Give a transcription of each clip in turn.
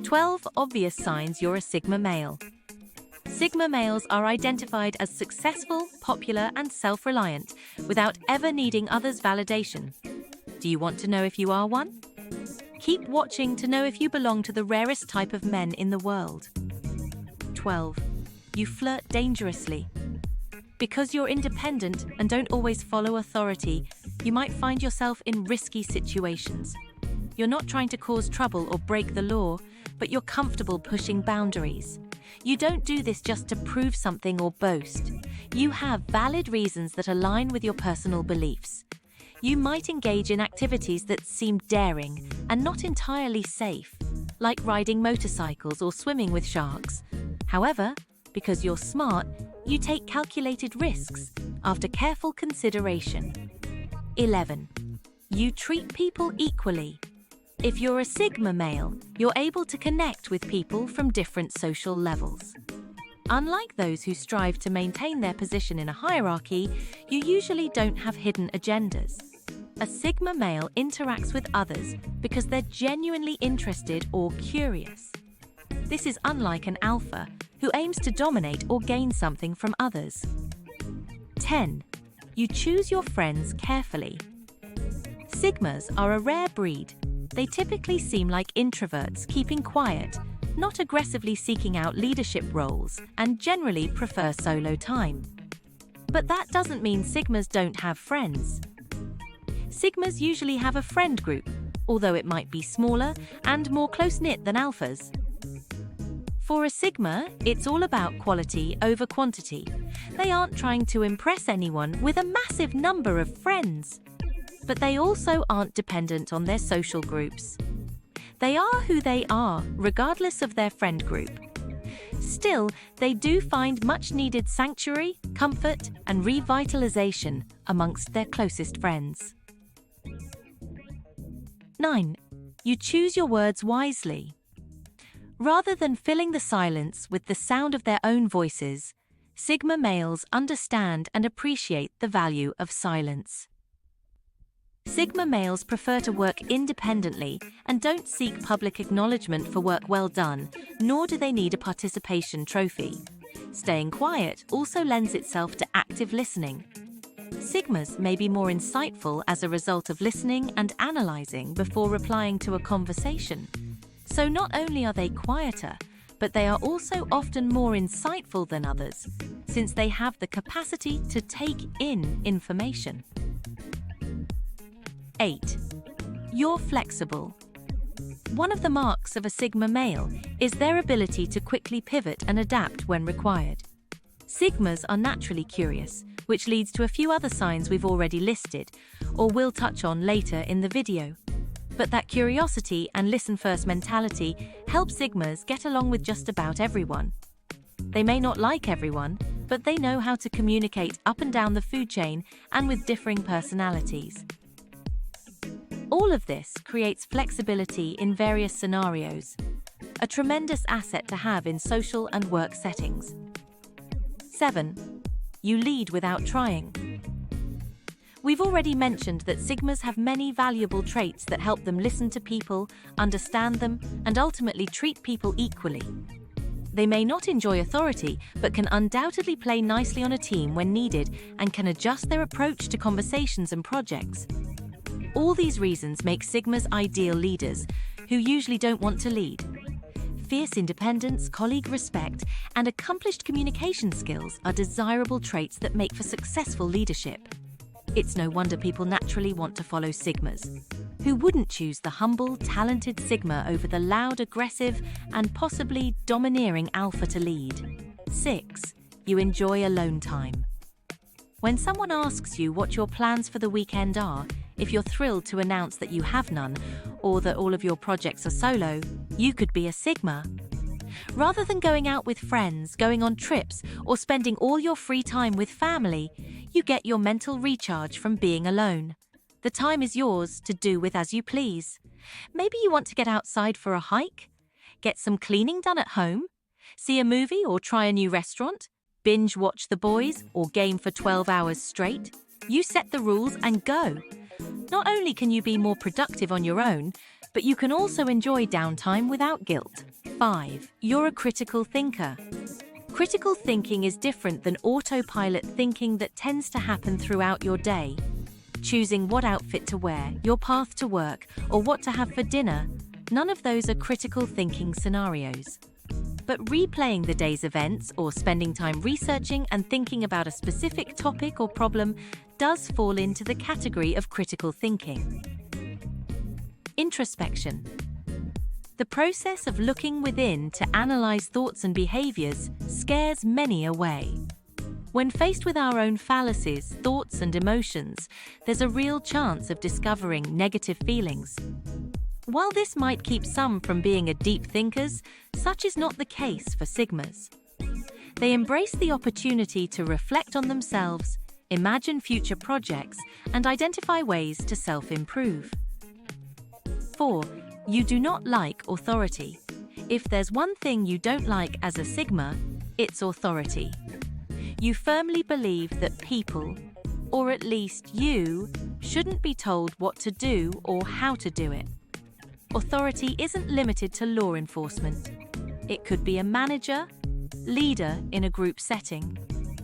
12 obvious signs you're a Sigma male. Sigma males are identified as successful, popular, and self-reliant, without ever needing others' validation. Do you want to know if you are one? Keep watching to know if you belong to the rarest type of men in the world. 12. You flirt dangerously. Because you're independent and don't always follow authority, you might find yourself in risky situations. You're not trying to cause trouble or break the law, but you're comfortable pushing boundaries. You don't do this just to prove something or boast. You have valid reasons that align with your personal beliefs. You might engage in activities that seem daring and not entirely safe, like riding motorcycles or swimming with sharks. However, because you're smart, you take calculated risks after careful consideration. 11. You treat people equally. If you're a Sigma male, you're able to connect with people from different social levels. Unlike those who strive to maintain their position in a hierarchy, you usually don't have hidden agendas. A Sigma male interacts with others because they're genuinely interested or curious. This is unlike an alpha, who aims to dominate or gain something from others. 10. You choose your friends carefully. Sigmas are a rare breed. They typically seem like introverts, keeping quiet, not aggressively seeking out leadership roles, and generally prefer solo time. But that doesn't mean Sigmas don't have friends. Sigmas usually have a friend group, although it might be smaller and more close-knit than alphas. For a Sigma, it's all about quality over quantity. They aren't trying to impress anyone with a massive number of friends. But they also aren't dependent on their social groups. They are who they are, regardless of their friend group. Still, they do find much-needed sanctuary, comfort, and revitalization amongst their closest friends. 9. You choose your words wisely. Rather than filling the silence with the sound of their own voices, Sigma males understand and appreciate the value of silence. Sigma males prefer to work independently and don't seek public acknowledgement for work well done, nor do they need a participation trophy. Staying quiet also lends itself to active listening. Sigmas may be more insightful as a result of listening and analyzing before replying to a conversation. So not only are they quieter, but they are also often more insightful than others, since they have the capacity to take in information. 8. You're flexible. One of the marks of a Sigma male is their ability to quickly pivot and adapt when required. Sigmas are naturally curious, which leads to a few other signs we've already listed, or will touch on later in the video. But that curiosity and listen-first mentality help Sigmas get along with just about everyone. They may not like everyone, but they know how to communicate up and down the food chain and with differing personalities. All of this creates flexibility in various scenarios, a tremendous asset to have in social and work settings. 7. You lead without trying. We've already mentioned that Sigmas have many valuable traits that help them listen to people, understand them, and ultimately treat people equally. They may not enjoy authority, but can undoubtedly play nicely on a team when needed and can adjust their approach to conversations and projects. All these reasons make Sigmas ideal leaders, who usually don't want to lead. Fierce independence, colleague respect, and accomplished communication skills are desirable traits that make for successful leadership. It's no wonder people naturally want to follow Sigmas. Who wouldn't choose the humble, talented Sigma over the loud, aggressive, and possibly domineering alpha to lead? 6. You enjoy alone time. When someone asks you what your plans for the weekend are, if you're thrilled to announce that you have none, or that all of your projects are solo, you could be a Sigma. Rather than going out with friends, going on trips, or spending all your free time with family, you get your mental recharge from being alone. The time is yours to do with as you please. Maybe you want to get outside for a hike, get some cleaning done at home, see a movie or try a new restaurant, binge watch The Boys or game for 12 hours straight. You set the rules and go. Not only can you be more productive on your own, but you can also enjoy downtime without guilt. 5. You're a critical thinker. Critical thinking is different than autopilot thinking that tends to happen throughout your day. Choosing what outfit to wear, your path to work, or what to have for dinner, none of those are critical thinking scenarios. But replaying the day's events or spending time researching and thinking about a specific topic or problem does fall into the category of critical thinking. Introspection. The process of looking within to analyze thoughts and behaviors scares many away. When faced with our own fallacies, thoughts, and emotions, there's a real chance of discovering negative feelings. While this might keep some from being deep thinkers, such is not the case for Sigmas. They embrace the opportunity to reflect on themselves, imagine future projects, and identify ways to self-improve. 4. You do not like authority. If there's one thing you don't like as a Sigma, it's authority. You firmly believe that people, or at least you, shouldn't be told what to do or how to do it. Authority isn't limited to law enforcement. It could be a manager, leader in a group setting,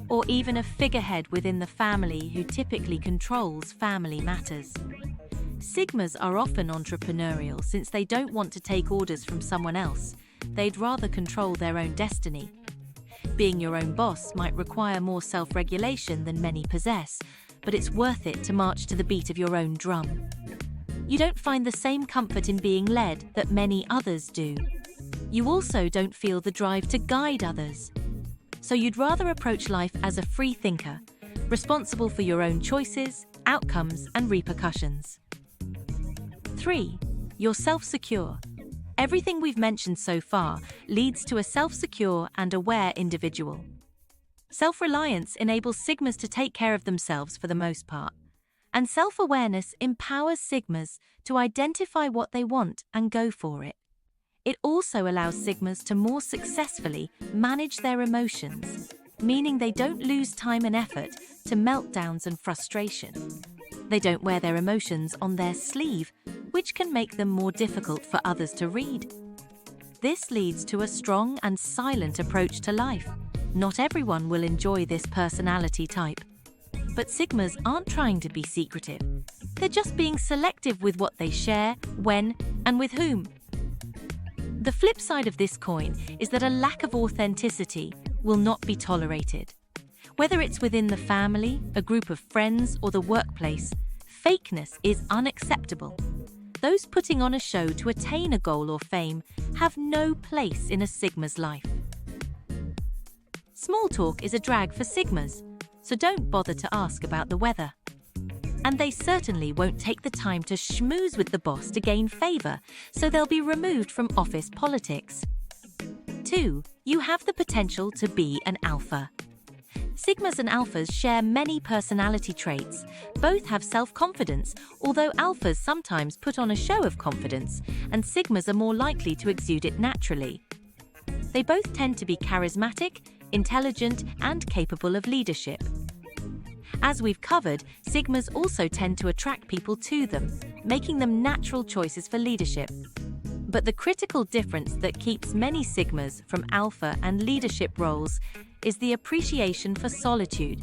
or even a figurehead within the family who typically controls family matters. Sigmas are often entrepreneurial since they don't want to take orders from someone else. They'd rather control their own destiny. Being your own boss might require more self-regulation than many possess, but it's worth it to march to the beat of your own drum. You don't find the same comfort in being led that many others do. You also don't feel the drive to guide others. So you'd rather approach life as a free thinker, responsible for your own choices, outcomes, and repercussions. 3. You're self-secure. Everything we've mentioned so far leads to a self-secure and aware individual. Self-reliance enables Sigmas to take care of themselves for the most part, and self-awareness empowers Sigmas to identify what they want and go for it. It also allows Sigmas to more successfully manage their emotions, meaning they don't lose time and effort to meltdowns and frustration. They don't wear their emotions on their sleeve, which can make them more difficult for others to read. This leads to a strong and silent approach to life. Not everyone will enjoy this personality type. But Sigmas aren't trying to be secretive. They're just being selective with what they share, when, and with whom. The flip side of this coin is that a lack of authenticity will not be tolerated. Whether it's within the family, a group of friends, or the workplace, fakeness is unacceptable. Those putting on a show to attain a goal or fame have no place in a Sigma's life. Small talk is a drag for Sigmas, so don't bother to ask about the weather. And they certainly won't take the time to schmooze with the boss to gain favor, so they'll be removed from office politics. 2. You have the potential to be an alpha. Sigmas and alphas share many personality traits. Both have self-confidence, although alphas sometimes put on a show of confidence, and Sigmas are more likely to exude it naturally. They both tend to be charismatic, intelligent, and capable of leadership. As we've covered, Sigmas also tend to attract people to them, making them natural choices for leadership. But the critical difference that keeps many Sigmas from alpha and leadership roles is the appreciation for solitude.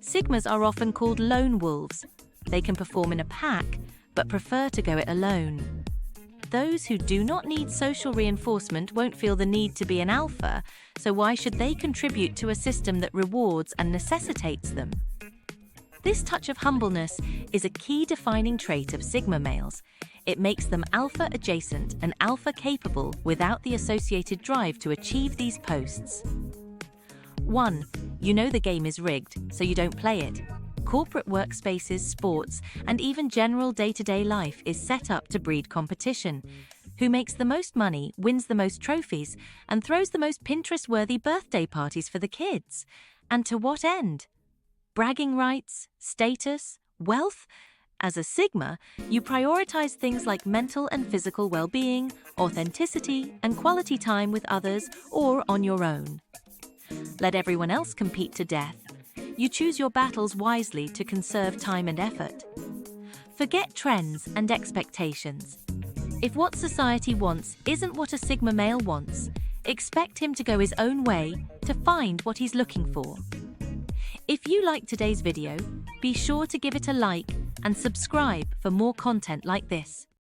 Sigmas are often called lone wolves. They can perform in a pack, but prefer to go it alone. Those who do not need social reinforcement won't feel the need to be an alpha, so why should they contribute to a system that rewards and necessitates them? This touch of humbleness is a key defining trait of Sigma males. It makes them alpha adjacent and alpha capable without the associated drive to achieve these posts. 1. You know the game is rigged, so you don't play it. Corporate workspaces, sports, and even general day-to-day life is set up to breed competition. Who makes the most money, wins the most trophies, and throws the most Pinterest-worthy birthday parties for the kids? And to what end? Bragging rights, status, wealth? As a Sigma, you prioritize things like mental and physical well-being, authenticity, and quality time with others or on your own. Let everyone else compete to death. You choose your battles wisely to conserve time and effort. Forget trends and expectations. If what society wants isn't what a Sigma male wants, expect him to go his own way to find what he's looking for. If you liked today's video, be sure to give it a like and subscribe for more content like this.